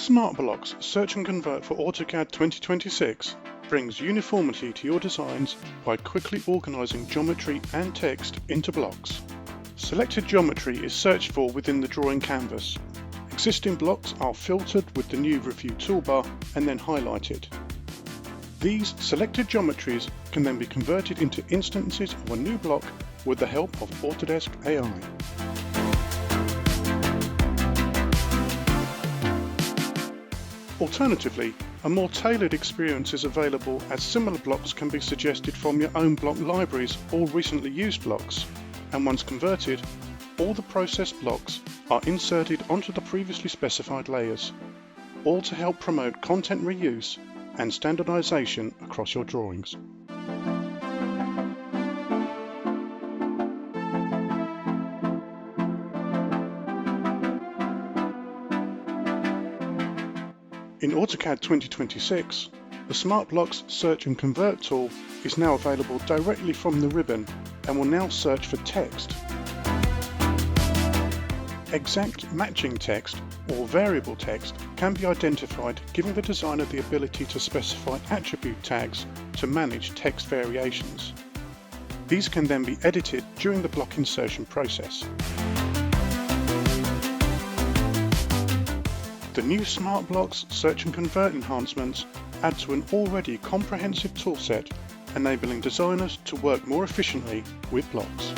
Smart Blocks Search and Convert for AutoCAD 2026 brings uniformity to your designs by quickly organising geometry and text into blocks. Selected geometry is searched for within the drawing canvas. Existing blocks are filtered with the new Review toolbar and then highlighted. These selected geometries can then be converted into instances of a new block with the help of Autodesk AI. Alternatively, a more tailored experience is available as similar blocks can be suggested from your own block libraries or recently used blocks, and once converted, all the processed blocks are inserted onto the previously specified layers, all to help promote content reuse and standardization across your drawings. In AutoCAD 2026, the Smart Blocks Search and Convert tool is now available directly from the ribbon and will now search for text. Exact matching text or variable text can be identified, giving the designer the ability to specify attribute tags to manage text variations. These can then be edited during the block insertion process. The new Smart Blocks Search and Convert enhancements add to an already comprehensive toolset, enabling designers to work more efficiently with blocks.